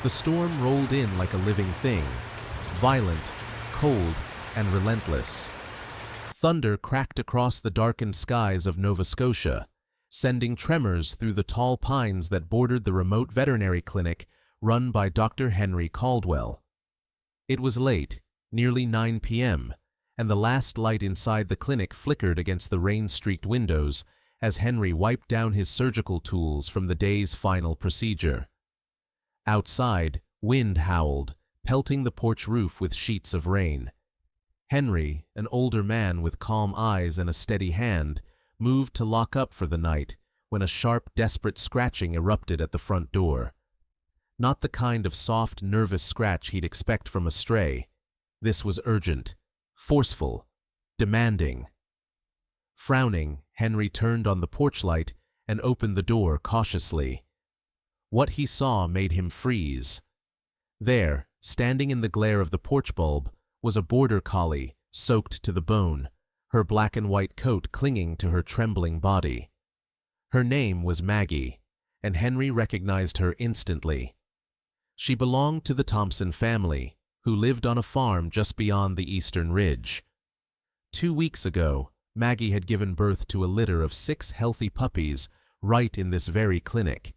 The storm rolled in like a living thing, violent, cold, and relentless. Thunder cracked across the darkened skies of Nova Scotia, sending tremors through the tall pines that bordered the remote veterinary clinic run by Dr. Henry Caldwell. It was late, nearly 9 p.m., and the last light inside the clinic flickered against the rain-streaked windows as Henry wiped down his surgical tools from the day's final procedure. Outside, wind howled, pelting the porch roof with sheets of rain. Henry, an older man with calm eyes and a steady hand, moved to lock up for the night when a sharp, desperate scratching erupted at the front door. Not the kind of soft, nervous scratch he'd expect from a stray. This was urgent, forceful, demanding. Frowning, Henry turned on the porch light and opened the door cautiously. What he saw made him freeze. There, standing in the glare of the porch bulb, was a border collie, soaked to the bone, her black and white coat clinging to her trembling body. Her name was Maggie, and Henry recognized her instantly. She belonged to the Thompson family, who lived on a farm just beyond the Eastern Ridge. 2 weeks ago, Maggie had given birth to a litter of 6 healthy puppies right in this very clinic.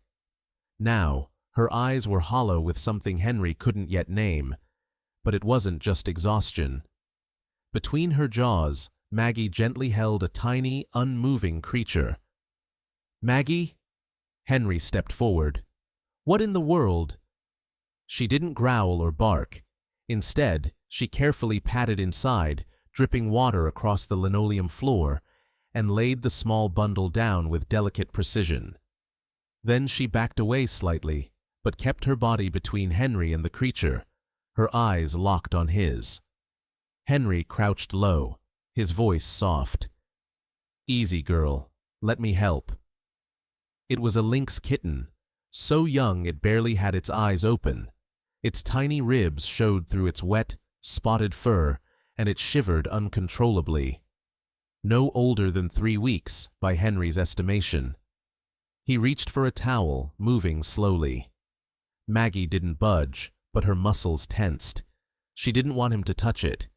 Now, her eyes were hollow with something Henry couldn't yet name, but it wasn't just exhaustion. Between her jaws, Maggie gently held a tiny, unmoving creature. "Maggie?" Henry stepped forward. "What in the world?" She didn't growl or bark. Instead, she carefully patted inside, dripping water across the linoleum floor, and laid the small bundle down with delicate precision. Then she backed away slightly, but kept her body between Henry and the creature, her eyes locked on his. Henry crouched low, his voice soft. "Easy, girl. Let me help." It was a lynx kitten, so young it barely had its eyes open. Its tiny ribs showed through its wet, spotted fur, and it shivered uncontrollably. No older than 3 weeks, by Henry's estimation. He reached for a towel, moving slowly. Maggie didn't budge, but her muscles tensed. She didn't want him to touch it.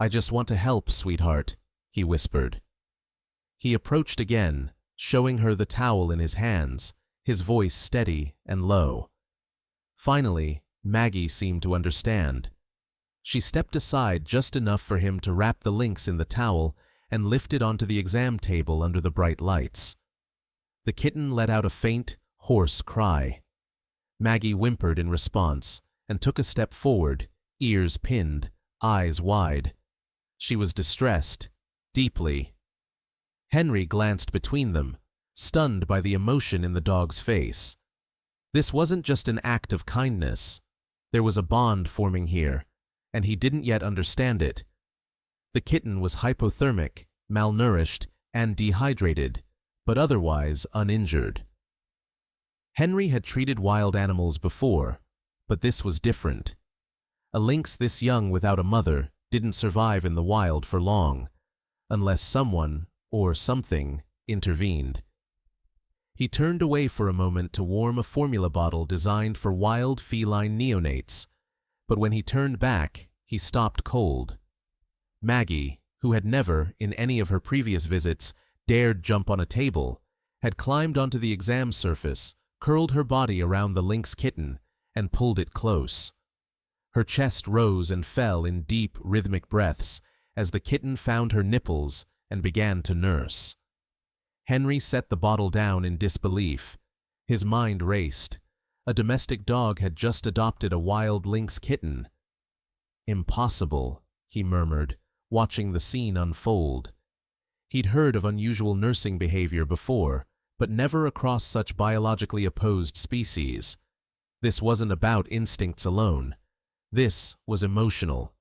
"I just want to help, sweetheart," he whispered. He approached again, showing her the towel in his hands, his voice steady and low. Finally, Maggie seemed to understand. She stepped aside just enough for him to wrap the lynx in the towel and lift it onto the exam table under the bright lights. The kitten let out a faint, hoarse cry. Maggie whimpered in response and took a step forward, ears pinned, eyes wide. She was distressed, deeply. Henry glanced between them, stunned by the emotion in the dog's face. This wasn't just an act of kindness. There was a bond forming here, and he didn't yet understand it. The kitten was hypothermic, malnourished, and dehydrated, but otherwise uninjured. Henry had treated wild animals before, but this was different. A lynx this young without a mother didn't survive in the wild for long, unless someone, or something, intervened. He turned away for a moment to warm a formula bottle designed for wild feline neonates, but when he turned back, he stopped cold. Maggie, who had never, in any of her previous visits, dared jump on a table, had climbed onto the exam surface, curled her body around the lynx kitten, and pulled it close. Her chest rose and fell in deep, rhythmic breaths as the kitten found her nipples and began to nurse. Henry set the bottle down in disbelief. His mind raced. A domestic dog had just adopted a wild lynx kitten. "Impossible," he murmured, watching the scene unfold. He'd heard of unusual nursing behavior before, but never across such biologically opposed species. This wasn't about instincts alone. This was emotional,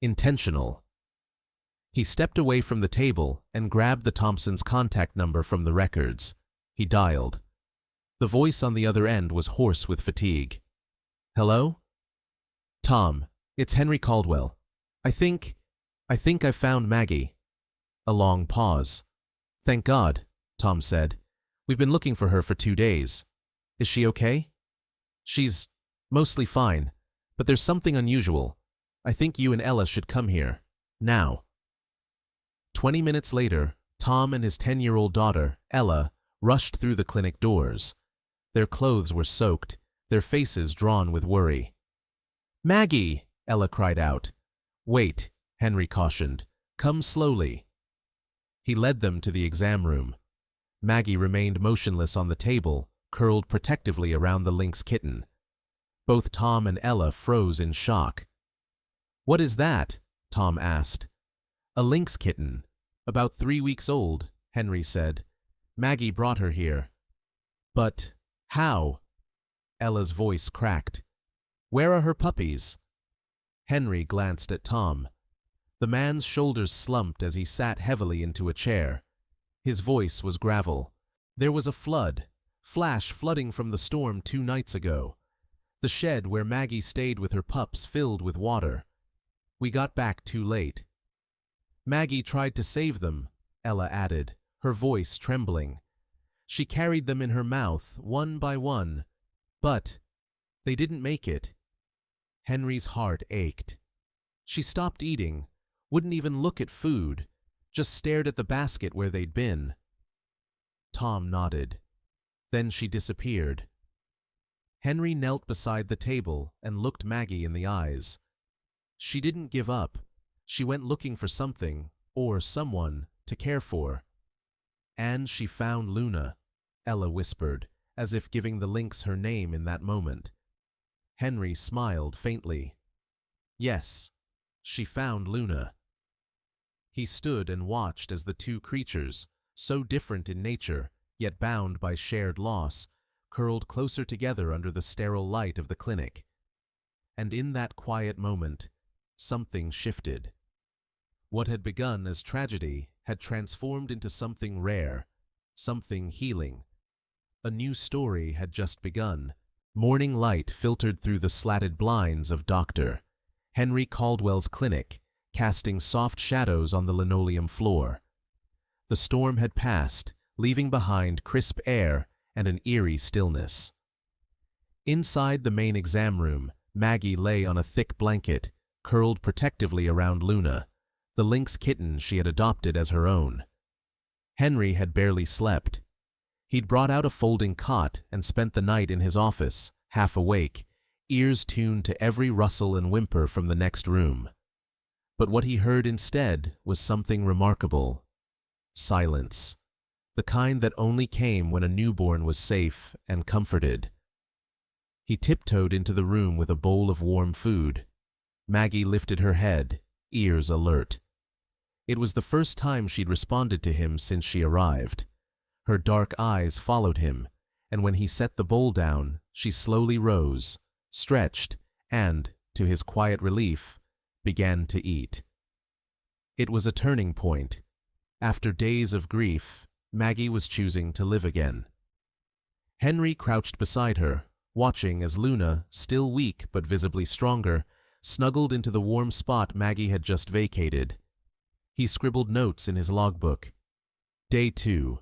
intentional. He stepped away from the table and grabbed the Thompsons' contact number from the records. He dialed. The voice on the other end was hoarse with fatigue. "Hello? Tom, it's Henry Caldwell. I think I've found Maggie." A long pause. "Thank God," Tom said. "We've been looking for her for 2 days. Is she okay?" Mostly fine, but there's something unusual. I think you and Ella should come here. Now." 20 minutes later, Tom and his 10-year-old daughter, Ella, rushed through the clinic doors. Their clothes were soaked, their faces drawn with worry. "Maggie!" Ella cried out. "Wait," Henry cautioned. "Come slowly." He led them to the exam room. Maggie remained motionless on the table, curled protectively around the lynx kitten. Both Tom and Ella froze in shock. "What is that?" Tom asked. "A lynx kitten. About 3 weeks old," Henry said. "Maggie brought her here." "But how?" Ella's voice cracked. "Where are her puppies?" Henry glanced at Tom. The man's shoulders slumped as he sat heavily into a chair. His voice was gravel. "There was a flash flooding from the storm 2 nights ago. The shed where Maggie stayed with her pups filled with water. We got back too late." "Maggie tried to save them," Ella added, her voice trembling. "She carried them in her mouth, one by one. But they didn't make it." Henry's heart ached. "She stopped eating, wouldn't even look at food, just stared at the basket where they'd been." Tom nodded. "Then she disappeared." Henry knelt beside the table and looked Maggie in the eyes. "She didn't give up. She went looking for something, or someone, to care for." "And she found Luna," Ella whispered, as if giving the lynx her name in that moment. Henry smiled faintly. "Yes, she found Luna." He stood and watched as the two creatures, so different in nature, yet bound by shared loss, curled closer together under the sterile light of the clinic. And in that quiet moment, something shifted. What had begun as tragedy had transformed into something rare, something healing. A new story had just begun. Morning light filtered through the slatted blinds of Dr. Henry Caldwell's clinic, casting soft shadows on the linoleum floor. The storm had passed, leaving behind crisp air and an eerie stillness. Inside the main exam room, Maggie lay on a thick blanket, curled protectively around Luna, the lynx kitten she had adopted as her own. Henry had barely slept. He'd brought out a folding cot and spent the night in his office, half awake, ears tuned to every rustle and whimper from the next room. But what he heard instead was something remarkable. Silence. The kind that only came when a newborn was safe and comforted. He tiptoed into the room with a bowl of warm food. Maggie lifted her head, ears alert. It was the first time she'd responded to him since she arrived. Her dark eyes followed him, and when he set the bowl down, she slowly rose, stretched, and, to his quiet relief, began to eat. It was a turning point. After days of grief, Maggie was choosing to live again. Henry crouched beside her, watching as Luna, still weak but visibly stronger, snuggled into the warm spot Maggie had just vacated. He scribbled notes in his logbook. Day 2.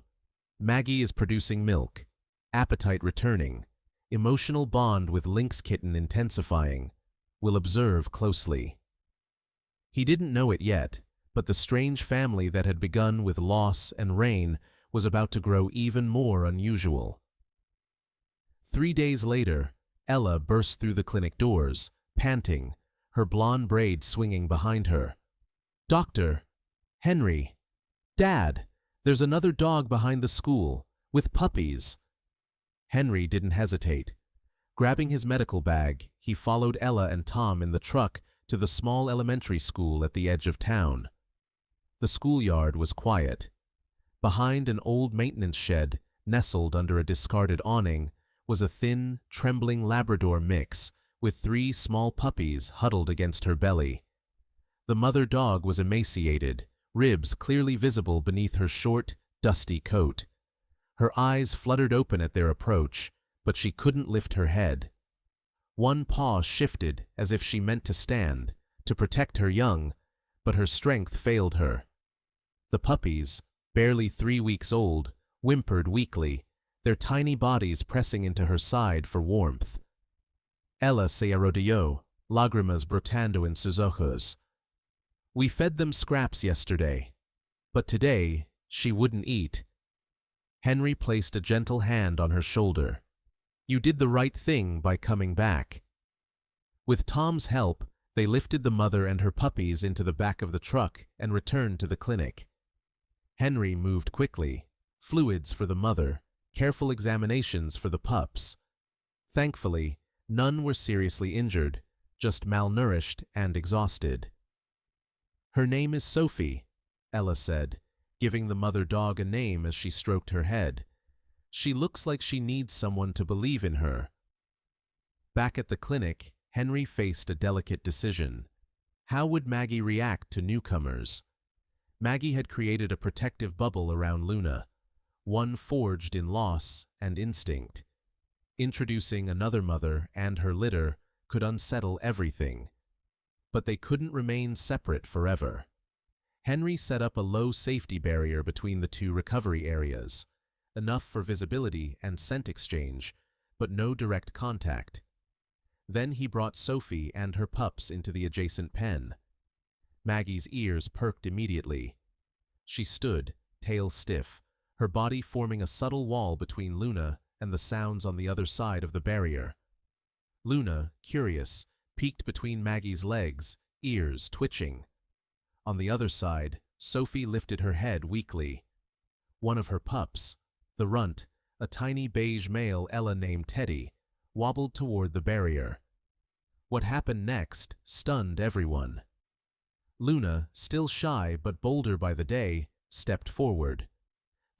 Maggie is producing milk. Appetite returning. Emotional bond with lynx kitten intensifying. Will observe closely. He didn't know it yet, but the strange family that had begun with loss and rain was about to grow even more unusual. 3 days later, Ella burst through the clinic doors, panting, her blonde braid swinging behind her. "Doctor! Henry! Dad! There's another dog behind the school, with puppies!" Henry didn't hesitate. Grabbing his medical bag, he followed Ella and Tom in the truck to the small elementary school at the edge of town. The schoolyard was quiet. Behind an old maintenance shed, nestled under a discarded awning, was a thin, trembling Labrador mix with 3 small puppies huddled against her belly. The mother dog was emaciated, ribs clearly visible beneath her short, dusty coat. Her eyes fluttered open at their approach, but she couldn't lift her head. One paw shifted as if she meant to stand, to protect her young, but her strength failed her. The puppies, barely 3 weeks old, whimpered weakly, their tiny bodies pressing into her side for warmth. Ella se arrodilló, lágrimas brotando en sus ojos. We fed them scraps yesterday, but today she wouldn't eat. Henry placed a gentle hand on her shoulder. You did the right thing by coming back. With Tom's help, they lifted the mother and her puppies into the back of the truck and returned to the clinic. Henry moved quickly. Fluids for the mother, careful examinations for the pups. Thankfully, none were seriously injured, just malnourished and exhausted. Her name is Sophie, Ella said, giving the mother dog a name as she stroked her head. She looks like she needs someone to believe in her. Back at the clinic, Henry faced a delicate decision. How would Maggie react to newcomers? Maggie had created a protective bubble around Luna, one forged in loss and instinct. Introducing another mother and her litter could unsettle everything. But they couldn't remain separate forever. Henry set up a low safety barrier between the two recovery areas, enough for visibility and scent exchange, but no direct contact. Then he brought Sophie and her pups into the adjacent pen. Maggie's ears perked immediately. She stood, tail stiff, her body forming a subtle wall between Luna and the sounds on the other side of the barrier. Luna, curious, peeked between Maggie's legs, ears twitching. On the other side, Sophie lifted her head weakly. One of her pups, the runt, a tiny beige male Ella named Teddy, wobbled toward the barrier. What happened next stunned everyone. Luna, still shy but bolder by the day, stepped forward.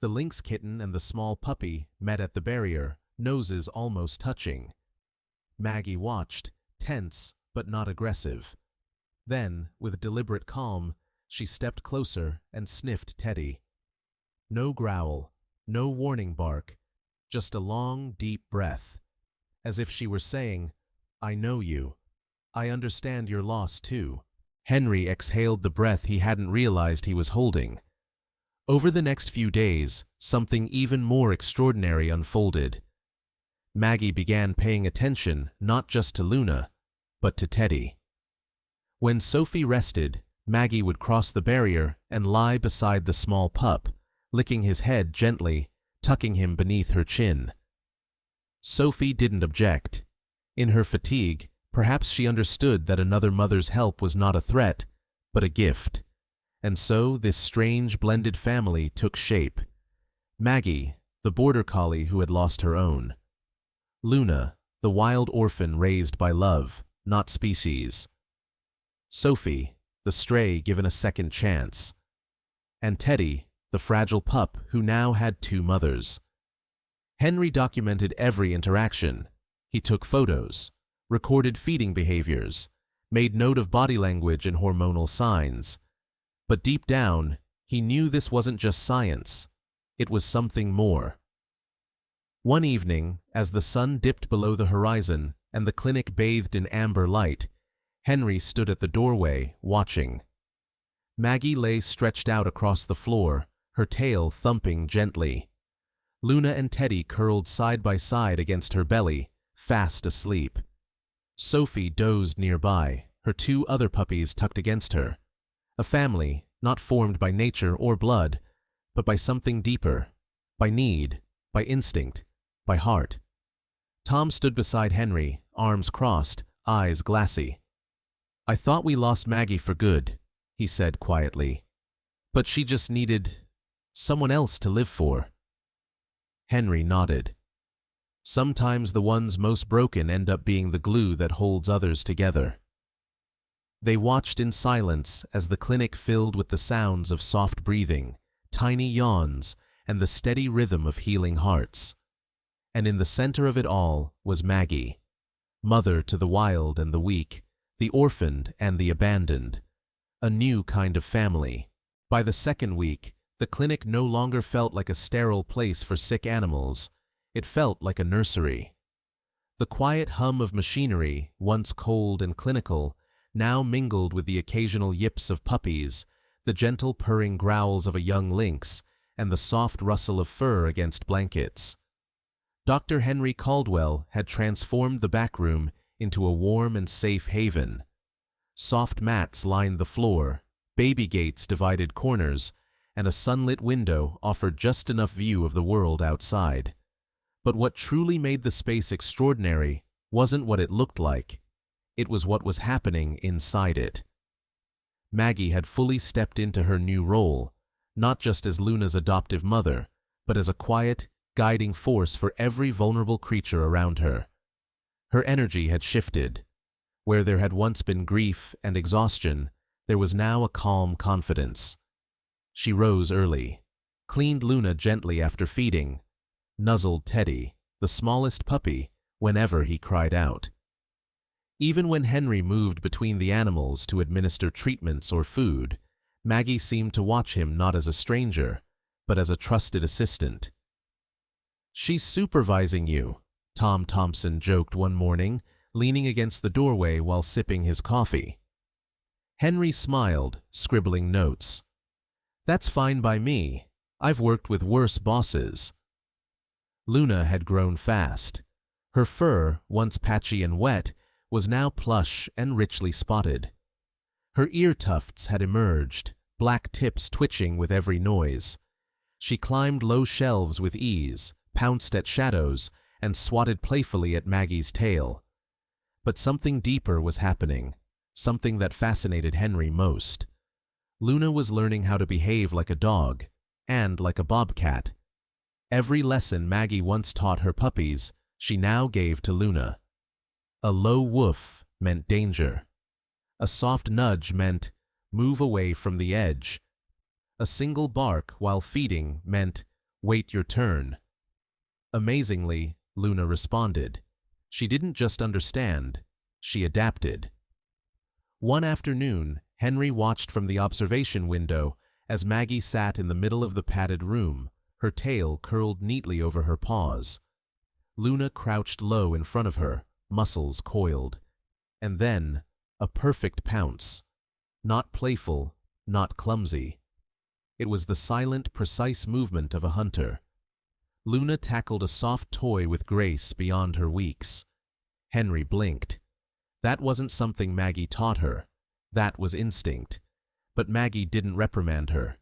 The lynx kitten and the small puppy met at the barrier, noses almost touching. Maggie watched, tense but not aggressive. Then, with deliberate calm, she stepped closer and sniffed Teddy. No growl, no warning bark, just a long, deep breath, as if she were saying, I know you. I understand your loss too. Henry exhaled the breath he hadn't realized he was holding. Over the next few days, something even more extraordinary unfolded. Maggie began paying attention not just to Luna, but to Teddy. When Sophie rested, Maggie would cross the barrier and lie beside the small pup, licking his head gently, tucking him beneath her chin. Sophie didn't object. In her fatigue, perhaps she understood that another mother's help was not a threat, but a gift. And so this strange blended family took shape. Maggie, the border collie who had lost her own. Luna, the wild orphan raised by love, not species. Sophie, the stray given a second chance. And Teddy, the fragile pup who now had two mothers. Henry documented every interaction. He took photos, recorded feeding behaviors, made note of body language and hormonal signs. But deep down, he knew this wasn't just science. It was something more. One evening, as the sun dipped below the horizon and the clinic bathed in amber light, Henry stood at the doorway, watching. Maggie lay stretched out across the floor, her tail thumping gently. Luna and Teddy curled side by side against her belly, fast asleep. Sophie dozed nearby, her two other puppies tucked against her. A family, not formed by nature or blood, but by something deeper, by need, by instinct, by heart. Tom stood beside Henry, arms crossed, eyes glassy. I thought we lost Maggie for good, he said quietly. But she just needed someone else to live for. Henry nodded. Sometimes the ones most broken end up being the glue that holds others together. They watched in silence as the clinic filled with the sounds of soft breathing, tiny yawns, and the steady rhythm of healing hearts. And in the center of it all was Maggie, mother to the wild and the weak, the orphaned and the abandoned. A new kind of family. By the second week, the clinic no longer felt like a sterile place for sick animals. It felt like a nursery. The quiet hum of machinery, once cold and clinical, now mingled with the occasional yips of puppies, the gentle purring growls of a young lynx, and the soft rustle of fur against blankets. Dr. Henry Caldwell had transformed the back room into a warm and safe haven. Soft mats lined the floor, baby gates divided corners, and a sunlit window offered just enough view of the world outside. But what truly made the space extraordinary wasn't what it looked like. It was what was happening inside it. Maggie had fully stepped into her new role, not just as Luna's adoptive mother, but as a quiet, guiding force for every vulnerable creature around her. Her energy had shifted. Where there had once been grief and exhaustion, there was now a calm confidence. She rose early, cleaned Luna gently after feeding, nuzzled Teddy, the smallest puppy, whenever he cried out. Even when Henry moved between the animals to administer treatments or food, Maggie seemed to watch him not as a stranger, but as a trusted assistant. "She's supervising you," Tom Thompson joked one morning, leaning against the doorway while sipping his coffee. Henry smiled, scribbling notes. "That's fine by me. I've worked with worse bosses." Luna had grown fast. Her fur, once patchy and wet, was now plush and richly spotted. Her ear tufts had emerged, black tips twitching with every noise. She climbed low shelves with ease, pounced at shadows, and swatted playfully at Maggie's tail. But something deeper was happening, something that fascinated Henry most. Luna was learning how to behave like a dog, and like a bobcat. Every lesson Maggie once taught her puppies, she now gave to Luna. A low woof meant danger. A soft nudge meant move away from the edge. A single bark while feeding meant wait your turn. Amazingly, Luna responded. She didn't just understand, she adapted. One afternoon, Henry watched from the observation window as Maggie sat in the middle of the padded room, her tail curled neatly over her paws. Luna crouched low in front of her, muscles coiled. And then, a perfect pounce. Not playful, not clumsy. It was the silent, precise movement of a hunter. Luna tackled a soft toy with grace beyond her weeks. Henry blinked. That wasn't something Maggie taught her. That was instinct. But Maggie didn't reprimand her.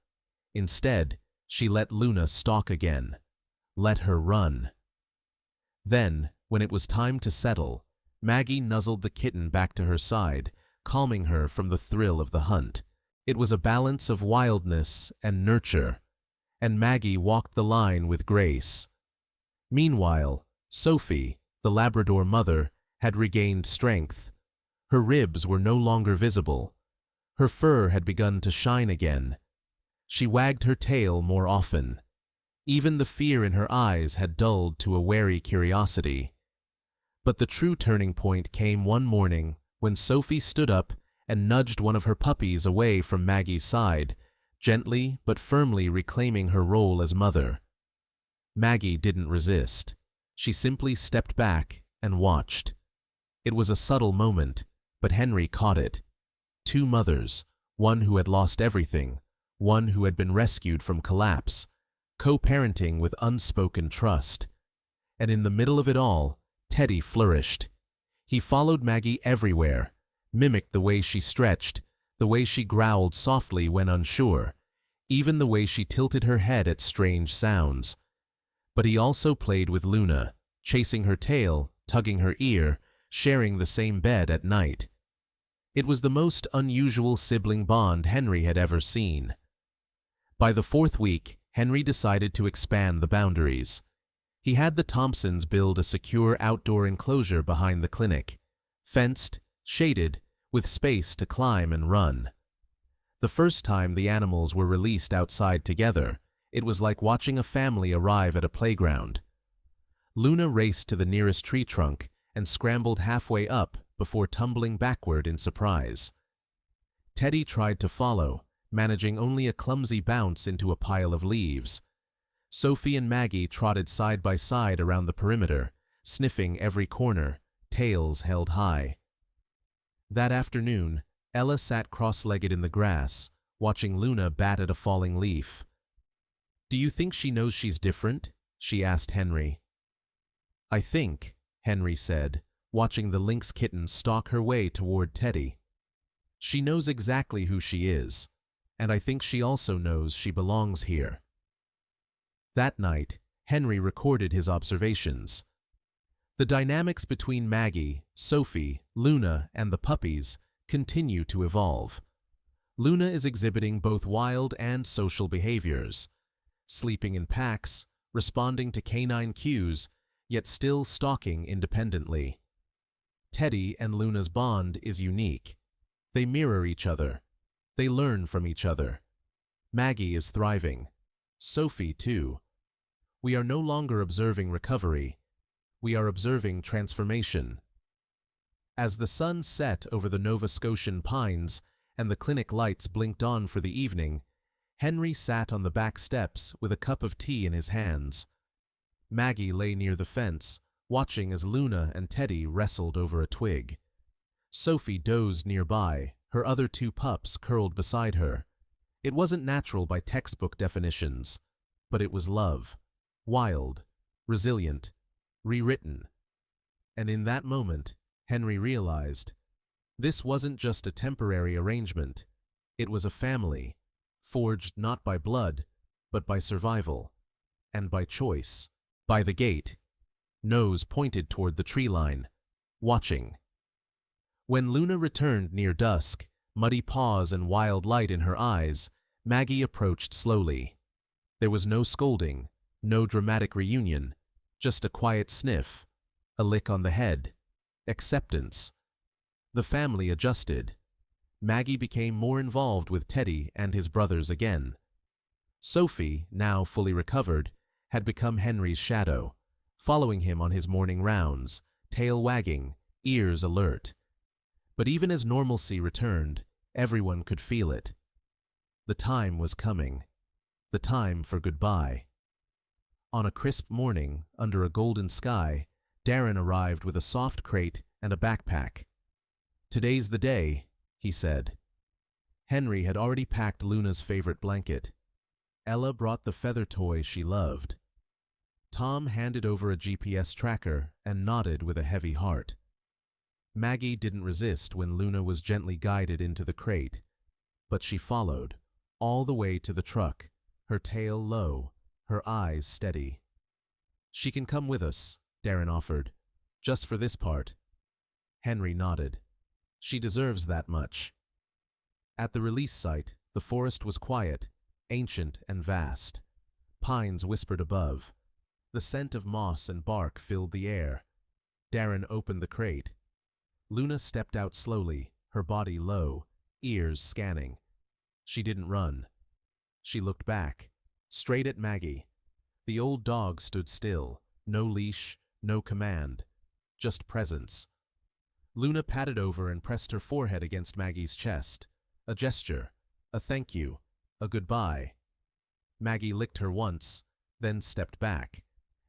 Instead, she let Luna stalk again. Let her run. Then, when it was time to settle, Maggie nuzzled the kitten back to her side, calming her from the thrill of the hunt. It was a balance of wildness and nurture, and Maggie walked the line with grace. Meanwhile, Sophie, the Labrador mother, had regained strength. Her ribs were no longer visible. Her fur had begun to shine again. She wagged her tail more often. Even the fear in her eyes had dulled to a wary curiosity. But the true turning point came one morning when Sophie stood up and nudged one of her puppies away from Maggie's side, gently but firmly reclaiming her role as mother. Maggie didn't resist. She simply stepped back and watched. It was a subtle moment, but Henry caught it. Two mothers, one who had lost everything, one who had been rescued from collapse, co-parenting with unspoken trust. And in the middle of it all, Teddy flourished. He followed Maggie everywhere, mimicked the way she stretched, the way she growled softly when unsure, even the way she tilted her head at strange sounds. But he also played with Luna, chasing her tail, tugging her ear, sharing the same bed at night. It was the most unusual sibling bond Henry had ever seen. By the fourth week, Henry decided to expand the boundaries. He had the Thompsons build a secure outdoor enclosure behind the clinic, fenced, shaded, with space to climb and run. The first time the animals were released outside together, it was like watching a family arrive at a playground. Luna raced to the nearest tree trunk and scrambled halfway up before tumbling backward in surprise. Teddy tried to follow, managing only a clumsy bounce into a pile of leaves. Sophie and Maggie trotted side by side around the perimeter, sniffing every corner, tails held high. That afternoon, Ella sat cross-legged in the grass, watching Luna bat at a falling leaf. "Do you think she knows she's different?" she asked Henry. "I think," Henry said, watching the lynx kitten stalk her way toward Teddy. She knows exactly who she is, and I think she also knows she belongs here. That night, Henry recorded his observations. The dynamics between Maggie, Sophie, Luna, and the puppies continue to evolve. Luna is exhibiting both wild and social behaviors, sleeping in packs, responding to canine cues, yet still stalking independently. Teddy and Luna's bond is unique. They mirror each other. They learn from each other. Maggie is thriving. Sophie, too. We are no longer observing recovery. We are observing transformation. As the sun set over the Nova Scotian pines and the clinic lights blinked on for the evening, Henry sat on the back steps with a cup of tea in his hands. Maggie lay near the fence, watching as Luna and Teddy wrestled over a twig. Sophie dozed nearby, her other two pups curled beside her. It wasn't natural by textbook definitions, but it was love. Wild, resilient, rewritten. And in that moment, Henry realized, this wasn't just a temporary arrangement. It was a family, forged not by blood, but by survival, and by choice. By the gate, nose pointed toward the tree line, watching. When Luna returned near dusk, muddy paws and wild light in her eyes, Maggie approached slowly. There was no scolding, no dramatic reunion, just a quiet sniff, a lick on the head, acceptance. The family adjusted. Maggie became more involved with Teddy and his brothers again. Sophie, now fully recovered, had become Henry's shadow, following him on his morning rounds, tail wagging, ears alert. But even as normalcy returned, everyone could feel it. The time was coming. The time for goodbye. On a crisp morning, under a golden sky, Darren arrived with a soft crate and a backpack. "Today's the day," he said. Henry had already packed Luna's favorite blanket. Ella brought the feather toy she loved. Tom handed over a GPS tracker and nodded with a heavy heart. Maggie didn't resist when Luna was gently guided into the crate, but she followed, all the way to the truck, her tail low, her eyes steady. "She can come with us," Darren offered, "just for this part." Henry nodded. "She deserves that much." At the release site, the forest was quiet, ancient and vast. Pines whispered above. The scent of moss and bark filled the air. Darren opened the crate. Luna stepped out slowly, her body low, ears scanning. She didn't run. She looked back, straight at Maggie. The old dog stood still, no leash, no command, just presence. Luna patted over and pressed her forehead against Maggie's chest. A gesture, a thank you, a goodbye. Maggie licked her once, then stepped back,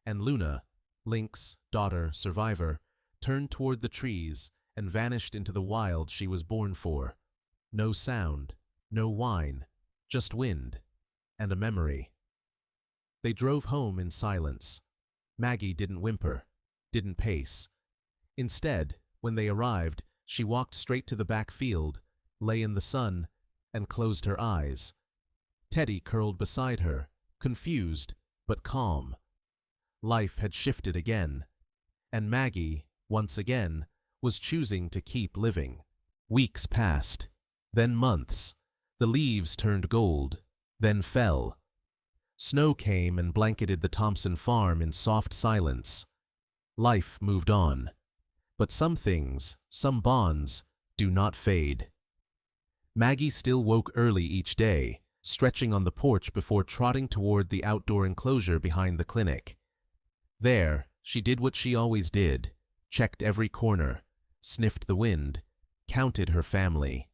and Luna, lynx, daughter, survivor, turned toward the trees and vanished into the wild she was born for. No sound, no whine, just wind, and a memory. They drove home in silence. Maggie didn't whimper, didn't pace. Instead, when they arrived, she walked straight to the back field, lay in the sun, and closed her eyes. Teddy curled beside her, confused but calm. Life had shifted again, and Maggie, once again, was choosing to keep living. Weeks passed, then months. The leaves turned gold, then fell. Snow came and blanketed the Thompson farm in soft silence. Life moved on. But some things, some bonds, do not fade. Maggie still woke early each day, stretching on the porch before trotting toward the outdoor enclosure behind the clinic. There, she did what she always did, checked every corner, sniffed the wind, counted her family.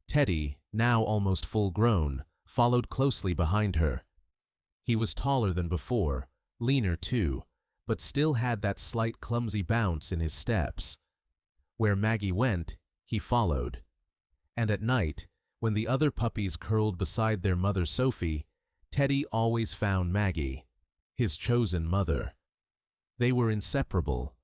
Teddy, now almost full-grown, followed closely behind her. He was taller than before, leaner too, but still had that slight clumsy bounce in his steps. Where Maggie went, he followed. And at night, when the other puppies curled beside their mother Sophie, Teddy always found Maggie, his chosen mother. They were inseparable.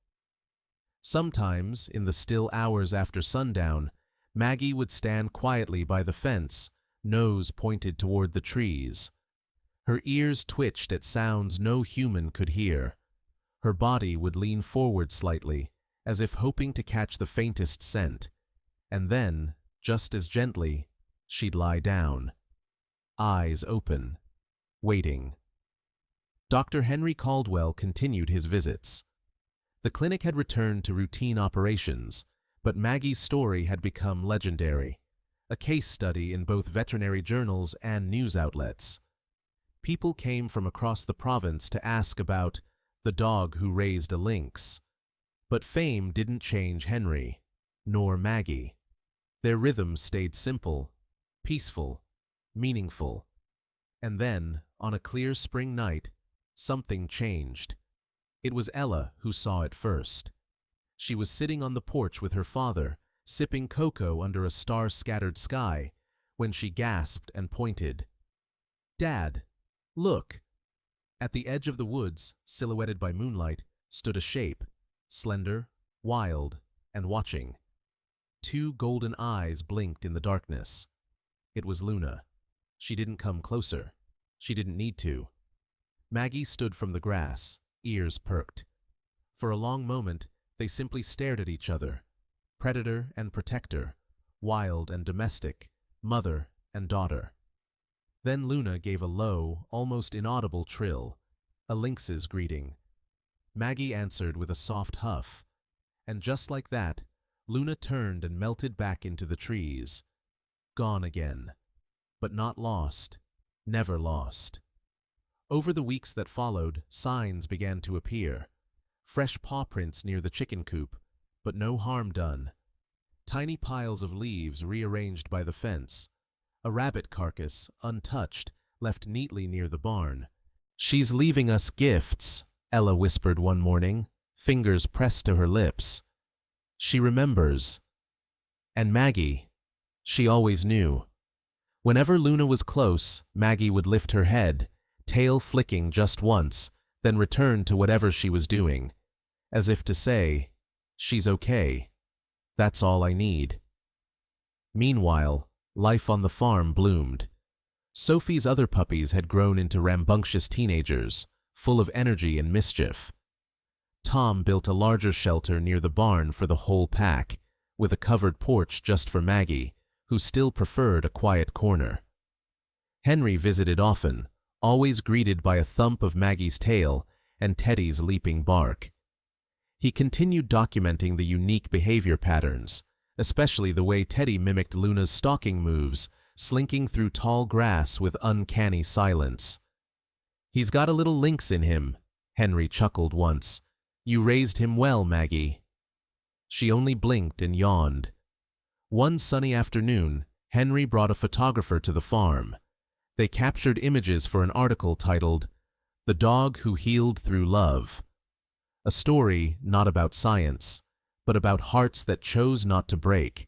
Sometimes, in the still hours after sundown, Maggie would stand quietly by the fence, nose pointed toward the trees. Her ears twitched at sounds no human could hear. Her body would lean forward slightly, as if hoping to catch the faintest scent. And then, just as gently, she'd lie down, eyes open, waiting. Dr. Henry Caldwell continued his visits. The clinic had returned to routine operations, but Maggie's story had become legendary, a case study in both veterinary journals and news outlets. People came from across the province to ask about the dog who raised a lynx. But fame didn't change Henry, nor Maggie. Their rhythms stayed simple, peaceful, meaningful. And then, on a clear spring night, something changed. It was Ella who saw it first. She was sitting on the porch with her father, sipping cocoa under a star-scattered sky, when she gasped and pointed. "Dad, look!" At the edge of the woods, silhouetted by moonlight, stood a shape, slender, wild, and watching. Two golden eyes blinked in the darkness. It was Luna. She didn't come closer. She didn't need to. Maggie stood from the grass, ears perked. For a long moment, they simply stared at each other, predator and protector, wild and domestic, mother and daughter. Then Luna gave a low, almost inaudible trill, a lynx's greeting. Maggie answered with a soft huff, and just like that, Luna turned and melted back into the trees. Gone again, but not lost, never lost. Over the weeks that followed, signs began to appear. Fresh paw prints near the chicken coop, but no harm done. Tiny piles of leaves rearranged by the fence. A rabbit carcass, untouched, left neatly near the barn. "She's leaving us gifts," Ella whispered one morning, fingers pressed to her lips. "She remembers." And Maggie, she always knew. Whenever Luna was close, Maggie would lift her head, tail flicking just once, then return to whatever she was doing, as if to say, "She's okay. That's all I need." Meanwhile, life on the farm bloomed. Sophie's other puppies had grown into rambunctious teenagers, full of energy and mischief. Tom built a larger shelter near the barn for the whole pack, with a covered porch just for Maggie, who still preferred a quiet corner. Henry visited often, always greeted by a thump of Maggie's tail and Teddy's leaping bark. He continued documenting the unique behavior patterns, especially the way Teddy mimicked Luna's stalking moves, slinking through tall grass with uncanny silence. "He's got a little lynx in him," Henry chuckled once. "You raised him well, Maggie." She only blinked and yawned. One sunny afternoon, Henry brought a photographer to the farm. They captured images for an article titled, "The Dog Who Healed Through Love." A story not about science, but about hearts that chose not to break.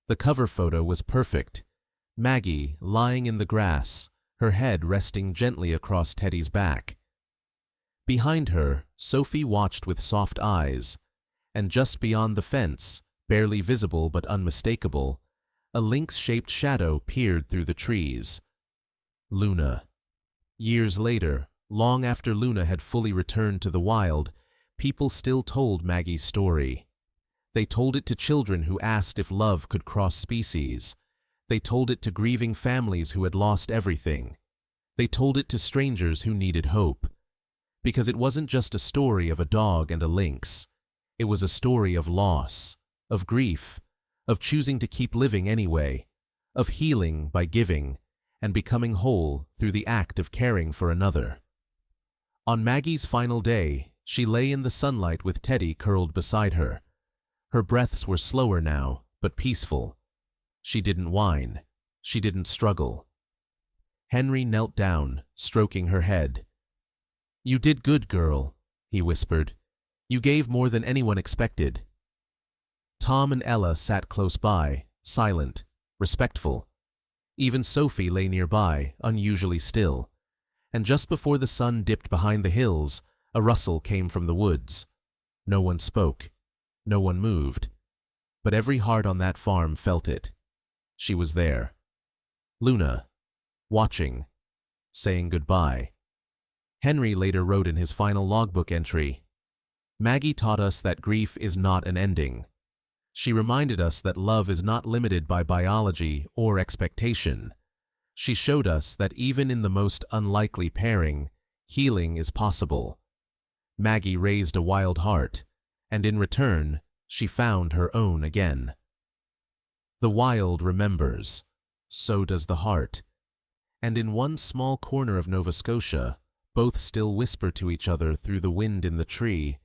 The cover photo was perfect. Maggie lying in the grass, her head resting gently across Teddy's back. Behind her, Sophie watched with soft eyes, and just beyond the fence, barely visible but unmistakable, a lynx-shaped shadow peered through the trees. Luna. Years later, long after Luna had fully returned to the wild, people still told Maggie's story. They told it to children who asked if love could cross species. They told it to grieving families who had lost everything. They told it to strangers who needed hope. Because it wasn't just a story of a dog and a lynx. It was a story of loss, of grief, of choosing to keep living anyway, of healing by giving, and becoming whole through the act of caring for another. On Maggie's final day, she lay in the sunlight with Teddy curled beside her. Her breaths were slower now, but peaceful. She didn't whine. She didn't struggle. Henry knelt down, stroking her head. "You did good, girl," he whispered. "You gave more than anyone expected." Tom and Ella sat close by, silent, respectful. Even Sophie lay nearby, unusually still. And just before the sun dipped behind the hills, a rustle came from the woods. No one spoke. No one moved, but every heart on that farm felt it. She was there. Luna, watching, saying goodbye. Henry later wrote in his final logbook entry, "Maggie taught us that grief is not an ending. She reminded us that love is not limited by biology or expectation. She showed us that even in the most unlikely pairing, healing is possible." Maggie raised a wild heart, and in return, she found her own again. The wild remembers, so does the heart. And in one small corner of Nova Scotia, both still whisper to each other through the wind in the tree,